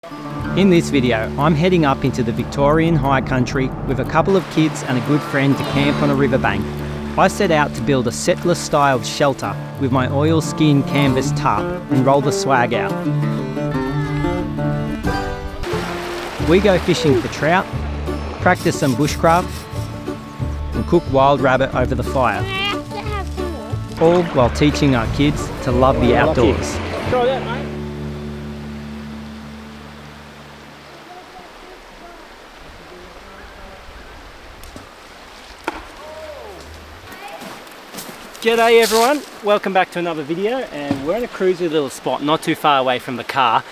In this video, I'm heading up into the Victorian high country with a couple of kids and a good friend to camp on a riverbank. I set out to build a settler-styled shelter with my oilskin canvas tarp and roll the swag out. We go fishing for trout, practice some bushcraft, and cook wild rabbit over the fire. All while teaching our kids to love the outdoors. Try that, mate. G'day everyone, welcome back to another video, and we're in a cruisy little spot not too far away from the car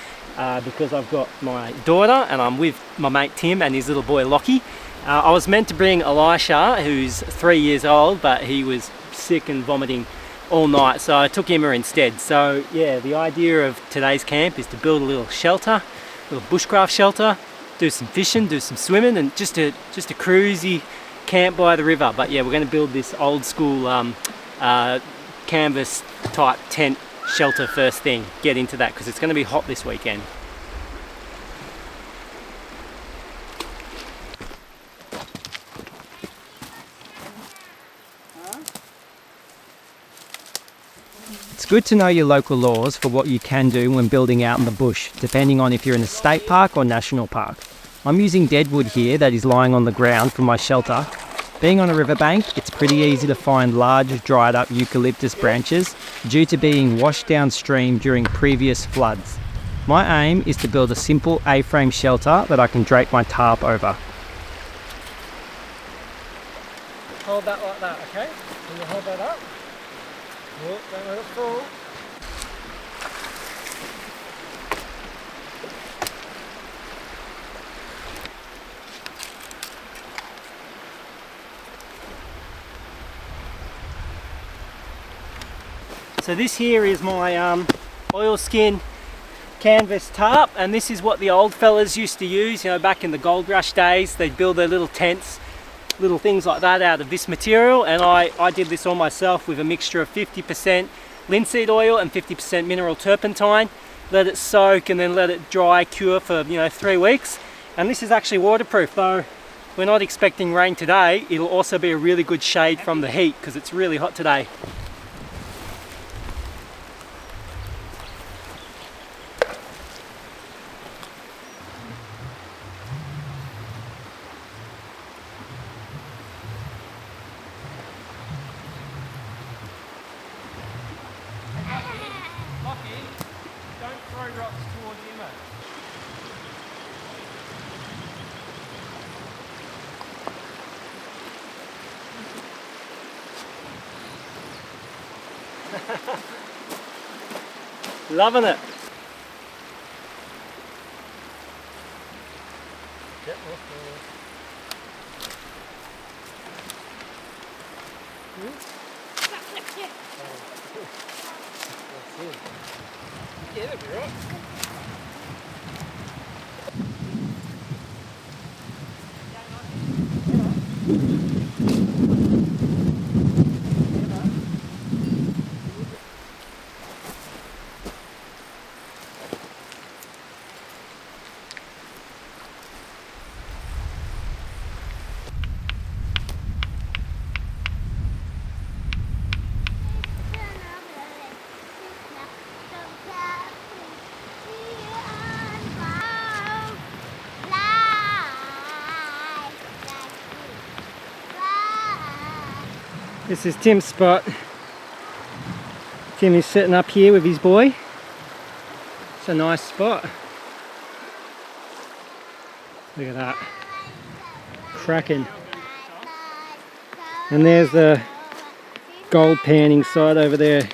because I've got my daughter and I'm with my mate Tim and his little boy Lockie. I was meant to bring Elisha, who's 3 years old, but he was sick and vomiting all night, so I took him instead. So yeah, the idea of today's camp is to build a little shelter, a little bushcraft shelter, do some fishing, do some swimming, and just a cruisy camp by the river. But yeah, we're going to build this old school canvas type tent shelter first thing. Get into that because it's going to be hot this weekend. It's good to know your local laws for what you can do when building out in the bush, depending on if you're in a state park or national park. I'm using deadwood here that is lying on the ground for my shelter. Being on a riverbank, it's pretty easy to find large dried up eucalyptus branches due to being washed downstream during previous floods. My aim is to build a simple A-frame shelter that I can drape my tarp over. Hold that like that, okay? Can you hold that up? Oh, don't let it fall. So this here is my oilskin canvas tarp, and this is what the old fellas used to use, you know, back in the gold rush days. They'd build their little tents, little things like that out of this material, and I did this all myself with a mixture of 50% linseed oil and 50% mineral turpentine. Let it soak and then let it dry, cure for 3 weeks. And this is actually waterproof, though we're not expecting rain today. It'll also be a really good shade from the heat because it's really hot today. Rocks towards you, mate. Loving it. Get off yeah, that'd be right. This is Tim's spot. Tim is sitting up here with his boy. It's a nice spot. Look at that. Cracking. And there's the gold panning side over there.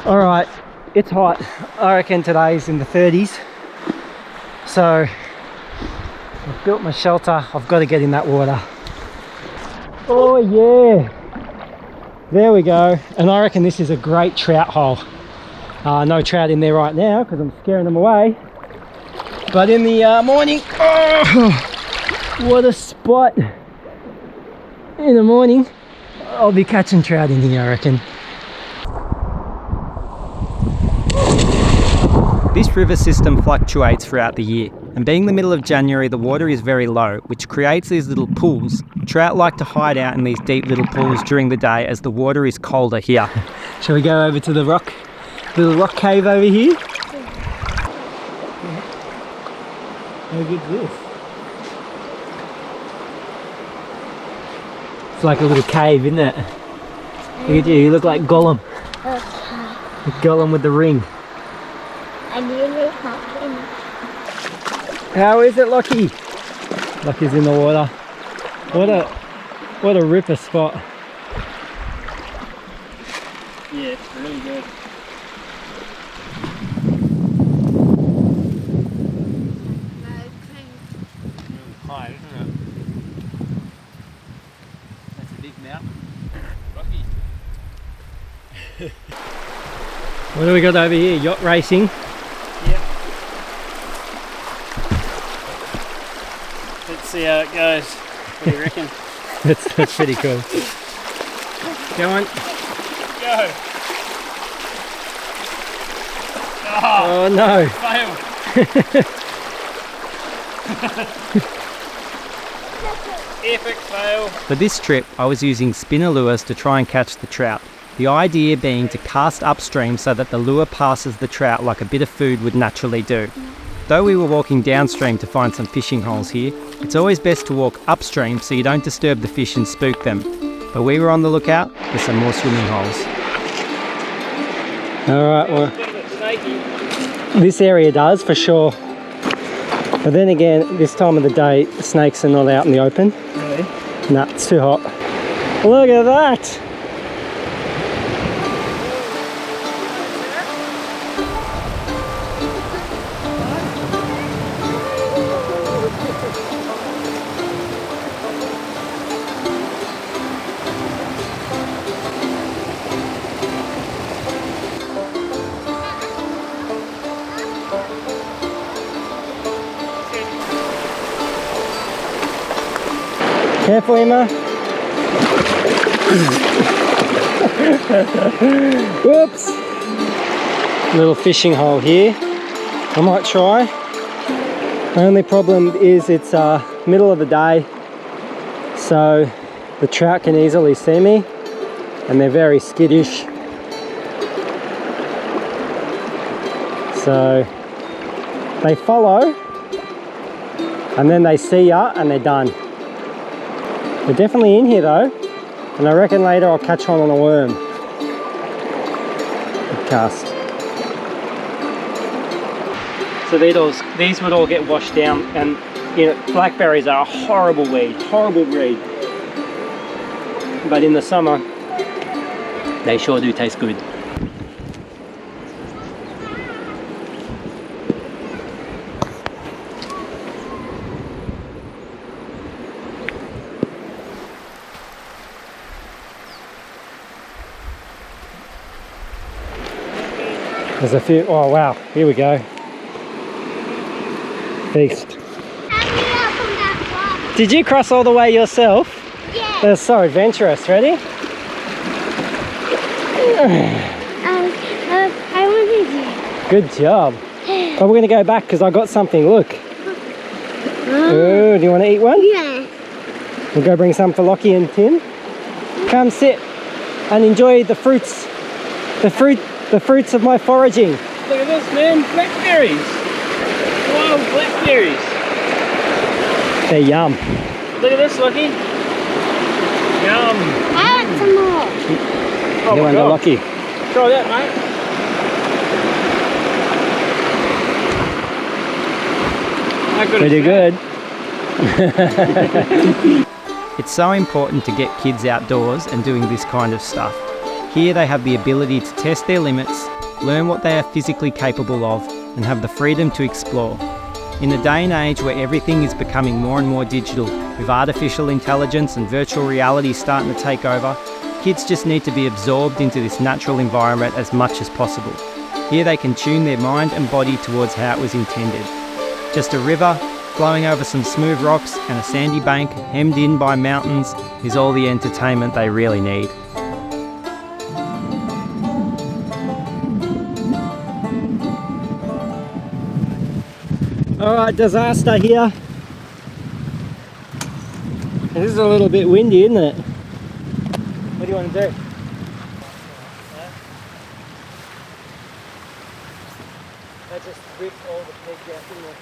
Alright, it's hot. I reckon today's in the 30s. So I've built my shelter. I've got to get in that water. Oh yeah! There we go. And I reckon this is a great trout hole. No trout in there right now because I'm scaring them away. But in the morning, oh, what a spot. In the morning, I'll be catching trout in here, I reckon. This river system fluctuates throughout the year, and being the middle of January, the water is very low, which creates these little pools. Trout like to hide out in these deep little pools during the day as the water is colder here. Shall we go over to the little rock cave over here? How good is this? It's like a little cave, isn't it? Look at you look like Gollum. Okay. Gollum with the ring. I really happen. How is it, Lockie? Lockie's in the water. What a ripper spot. Yeah, it's really good. High, isn't it? That's a big mountain. Rocky. What do we got over here? Yacht racing. Yep. Let's see how it goes. What do you reckon? That's pretty cool. Go on. Go! Oh no. Fail! Epic fail! For this trip, I was using spinner lures to try and catch the trout. The idea being to cast upstream so that the lure passes the trout like a bit of food would naturally do. Though we were walking downstream to find some fishing holes here, it's always best to walk upstream so you don't disturb the fish and spook them. But we were on the lookout for some more swimming holes. Alright, well, this area does for sure. But then again, this time of the day, the snakes are not out in the open. Really? Nah, it's too hot. Look at that! Careful, Emma. Whoops. Little fishing hole here. I might try. My only problem is it's middle of the day, so the trout can easily see me and they're very skittish. So they follow and then they see ya and they're done. They're definitely in here though, and I reckon later I'll catch one on a worm. Cast. So these would all get washed down, and you know, blackberries are a horrible weed, horrible breed. But in the summer, they sure do taste good. There's a few, oh wow, here we go. Feast. Did you cross all the way yourself? Yeah. That's so adventurous. Ready? I wanted to. Good job. But we're going to go back because I got something, look. Oh, do you want to eat one? Yeah. We'll go bring some for Lockie and Tim. Come sit and enjoy the fruits. The fruits of my foraging. Look at this, man. Blackberries. Wild blackberries. They're yum. Look at this, Lucky. Yum. I want some more. Oh Go my under God. Lockie. Try that, mate. How good Pretty is good. It's so important to get kids outdoors and doing this kind of stuff. Here they have the ability to test their limits, learn what they are physically capable of, and have the freedom to explore. In a day and age where everything is becoming more and more digital, with artificial intelligence and virtual reality starting to take over, kids just need to be absorbed into this natural environment as much as possible. Here they can tune their mind and body towards how it was intended. Just a river, flowing over some smooth rocks, and a sandy bank hemmed in by mountains is all the entertainment they really need. Alright, disaster here. And this is a little bit windy, isn't it? What do you want to do? That just ripped all the pegs out, didn't it?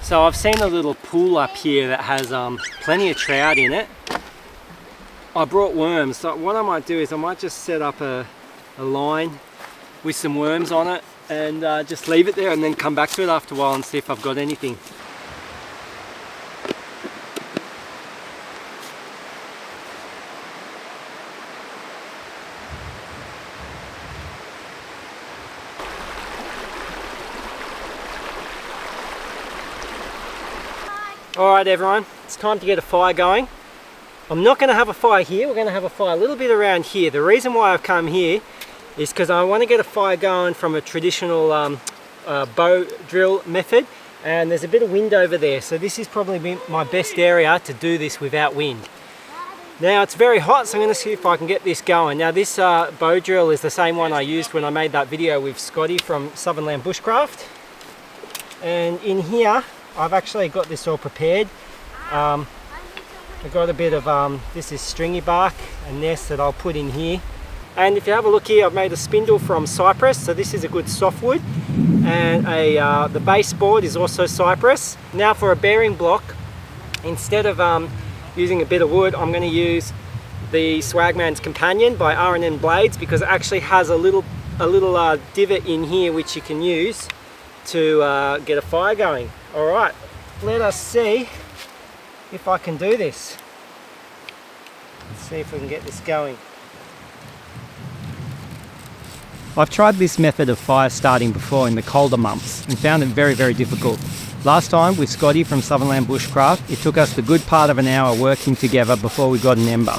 So I've seen a little pool up here that has plenty of trout in it. I brought worms, so what I might do is I might just set up a line with some worms on it and just leave it there and then come back to it after a while and see if I've got anything. Alright everyone, it's time to get a fire going. I'm not going to have a fire here, we're going to have a fire a little bit around here. The reason why I've come here is because I want to get a fire going from a traditional bow drill method, and there's a bit of wind over there, so this is probably my best area to do this without wind. Now it's very hot, so I'm going to see if I can get this going. Now this bow drill is the same one I used when I made that video with Scotty from Southern Bushcraft, and in here I've actually got this all prepared. I've got a bit of, this is stringy bark, a nest that I'll put in here. And if you have a look here, I've made a spindle from cypress, so this is a good softwood. And the baseboard is also cypress. Now for a bearing block, instead of using a bit of wood, I'm going to use the Swagman's Companion by R&N Blades, because it actually has a little divot in here which you can use to get a fire going. Alright, let us see if I can do this. Let's see if we can get this going. I've tried this method of fire starting before in the colder months and found it very, very difficult. Last time with Scotty from Southern Bushcraft, it took us the good part of an hour working together before we got an ember.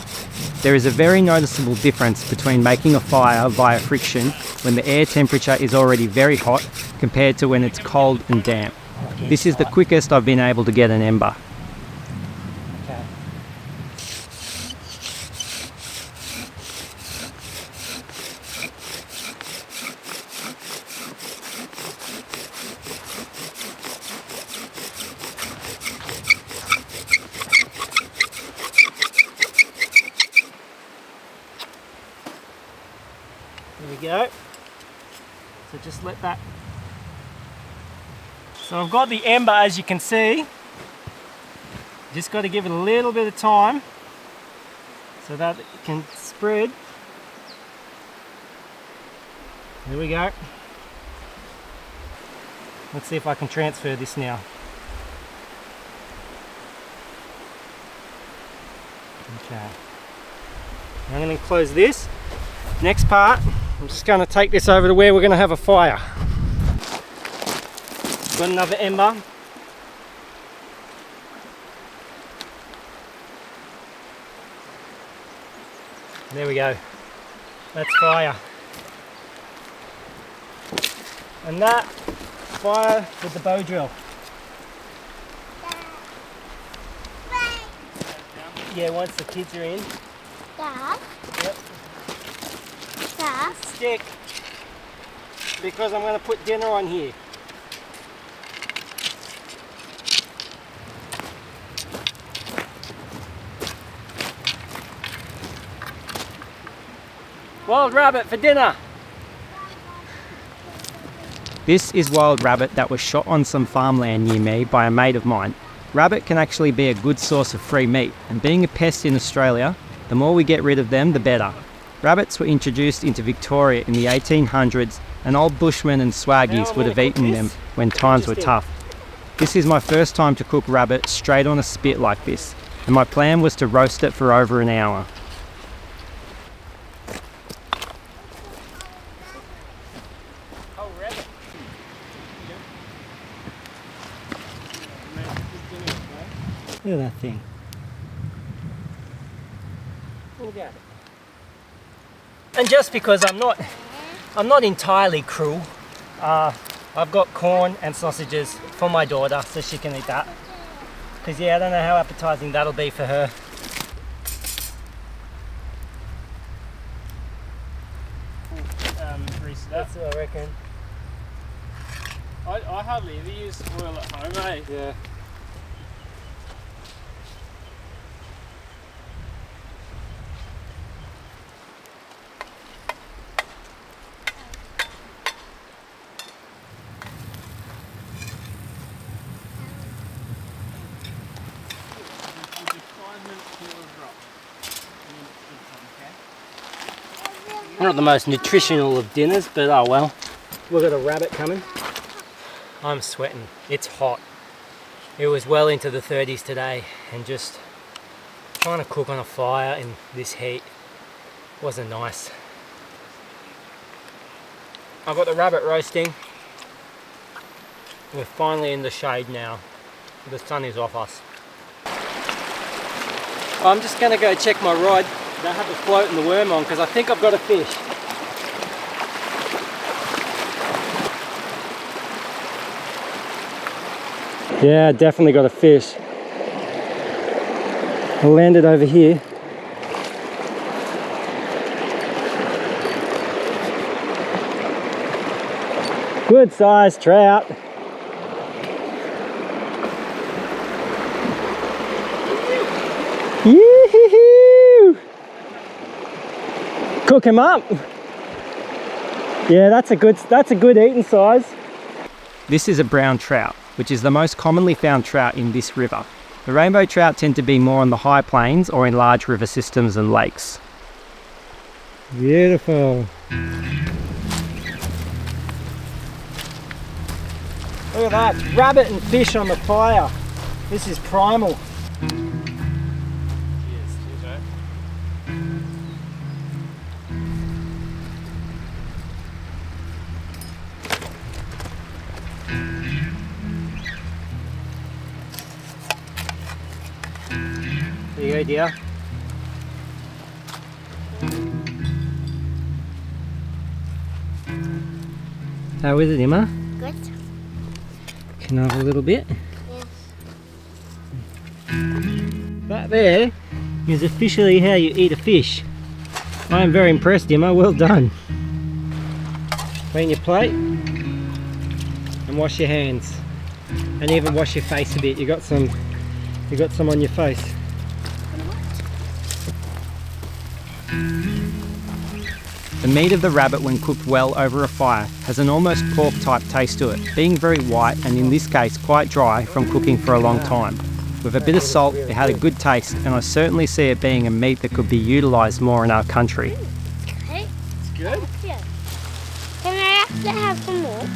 There is a very noticeable difference between making a fire via friction when the air temperature is already very hot compared to when it's cold and damp. This is the quickest I've been able to get an ember. Okay. There we go. So just let that. So I've got the ember, as you can see. Just got to give it a little bit of time so that it can spread. There we go. Let's see if I can transfer this now. Okay. I'm going to close this. Next part, I'm just going to take this over to where we're going to have a fire. Got another ember. There we go. That's fire. And that, fire with the bow drill. Yeah, once the kids are in. Dad? Yep. Dad? Stick. Because I'm going to put dinner on here. Wild rabbit for dinner. This is wild rabbit that was shot on some farmland near me by a mate of mine. Rabbit can actually be a good source of free meat, and being a pest in Australia, the more we get rid of them, the better. Rabbits were introduced into Victoria in the 1800s, and old bushmen and swaggies would have eaten them when times were tough. This is my first time to cook rabbit straight on a spit like this, and my plan was to roast it for over an hour. Look at that thing. Look at it. And just because I'm not entirely cruel, I've got corn and sausages for my daughter so she can eat that. Because yeah, I don't know how appetizing that'll be for her. That's what I reckon. I hardly ever use oil at home, eh? Yeah. Not the most nutritional of dinners, but oh well. We've got a rabbit coming. I'm sweating. It's hot. It was well into the 30s today, and just trying to cook on a fire in this heat wasn't nice. I've got the rabbit roasting. We're finally in the shade now. The sun is off us. I'm just going to go check my rod. I have the float and the worm on because I think I've got a fish. Yeah, definitely got a fish. I landed over here. Good sized trout. Yee-hoo-hoo! Cook him up. Yeah, that's a good eating size. This is a brown trout, which is the most commonly found trout in this river. The rainbow trout tend to be more on the high plains or in large river systems and lakes. Beautiful. Look at that, rabbit and fish on the fire. This is primal. There you go, dear. How is it, Emma? Good. Can I have a little bit? Yes. That there is officially how you eat a fish. I am very impressed, Emma. Well done. Clean your plate and wash your hands, and even wash your face a bit. You got some on your face. The meat of the rabbit, when cooked well over a fire, has an almost pork type taste to it, being very white and in this case quite dry from cooking for a long time. With a bit of salt, it had a good taste, and I certainly see it being a meat that could be utilised more in our country. Okay. It's good. Can I actually have some more?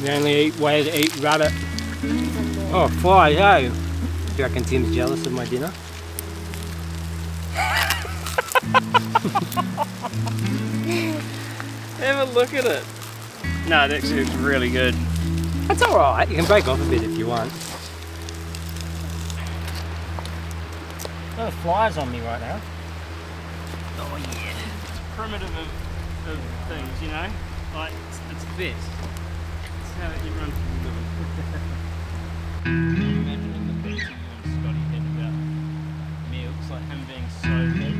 The only way to eat rabbit. Oh, fly, hey! Do you reckon Tim's jealous of my dinner? Have a look at it. No, it actually looks really good. That's alright, you can break off a bit if you want. There's flies on me right now. Oh yeah. It's primitive of things, you know? Like, it's best. It's how everyone should be living. Imagining the beating you and Scotty had about meals, like him being so big.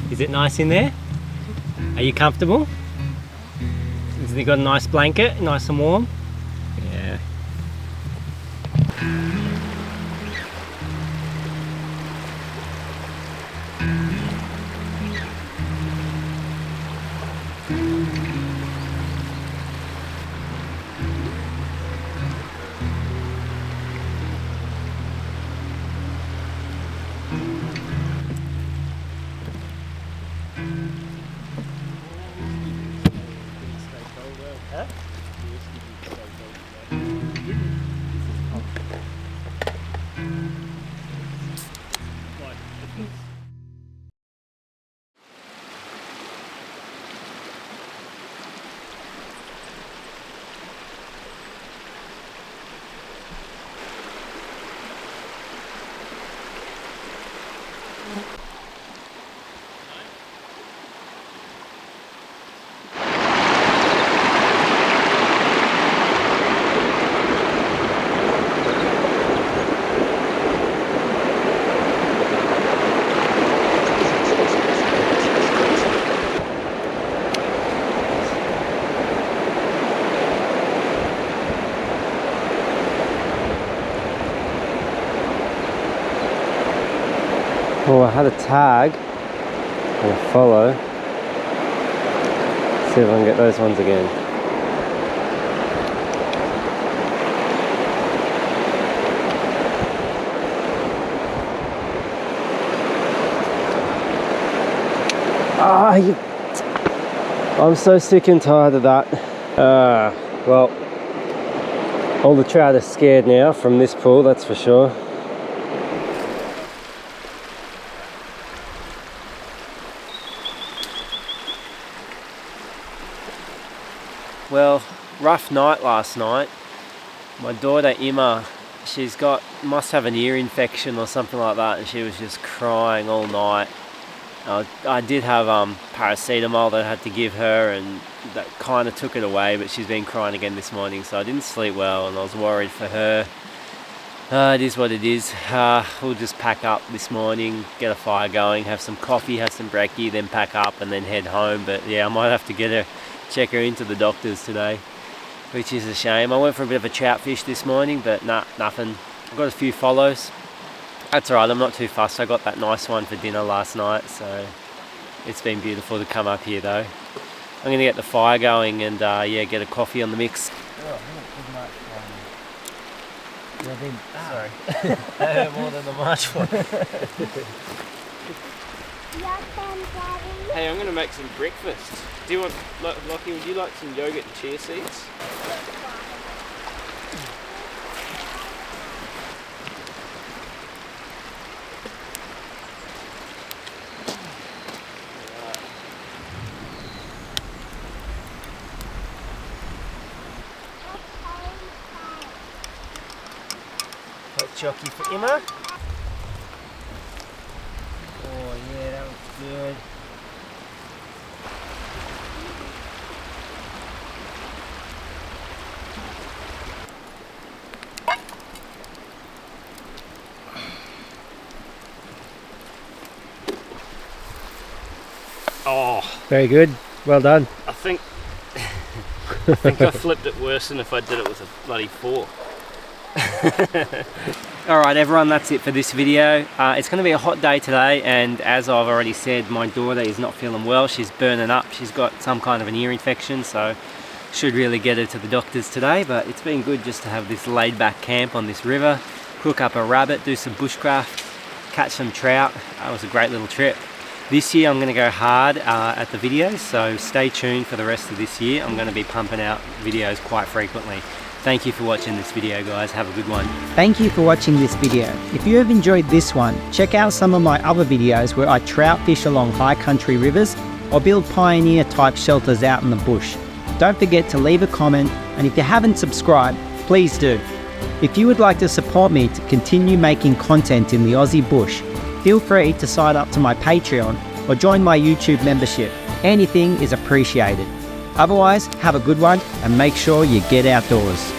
Is it nice in there? Are you comfortable? Has he got a nice blanket, nice and warm? Yeah. Oh, I had a tag and a follow. See if I can get those ones again. I'm so sick and tired of that. Well, all the trout are scared now from this pool, that's for sure. Well, rough night last night. My daughter Emma, must have an ear infection or something like that, and she was just crying all night. I did have paracetamol that I had to give her, and that kind of took it away, but she's been crying again this morning, so I didn't sleep well and I was worried for her. It is what it is. We'll just pack up this morning, get a fire going, have some coffee, have some brekkie, then pack up and then head home. But yeah, I might have to check her into the doctor's today, which is a shame. I went for a bit of a trout fish this morning, but nothing. I got a few follows. That's alright, I'm not too fussed. I got that nice one for dinner last night, so it's been beautiful to come up here though. I'm going to get the fire going and yeah, get a coffee on the mix. Sorry, I heard more than the March one. Hey, I'm going to make some breakfast. Do you want, Lockie, would you like some yogurt and chia seeds? Hot chocky for Emma. Oh yeah, that was good. Oh, Very good. Well done. I think I flipped it worse than if I did it with a bloody fork. Alright everyone, that's it for this video. It's going to be a hot day today, and as I've already said, my daughter is not feeling well. She's burning up. She's got some kind of an ear infection, so should really get her to the doctors today. But it's been good just to have this laid back camp on this river, cook up a rabbit, do some bushcraft, catch some trout. That was a great little trip. This year I'm going to go hard at the videos, so stay tuned for the rest of this year. I'm going to be pumping out videos quite frequently. Thank you for watching this video, guys. Have a good one. Thank you for watching this video. If you have enjoyed this one, check out some of my other videos where I trout fish along high country rivers or build pioneer type shelters out in the bush. Don't forget to leave a comment, and if you haven't subscribed, please do. If you would like to support me to continue making content in the Aussie bush, feel free to sign up to my Patreon or join my YouTube membership. Anything is appreciated. Otherwise, have a good one and make sure you get outdoors.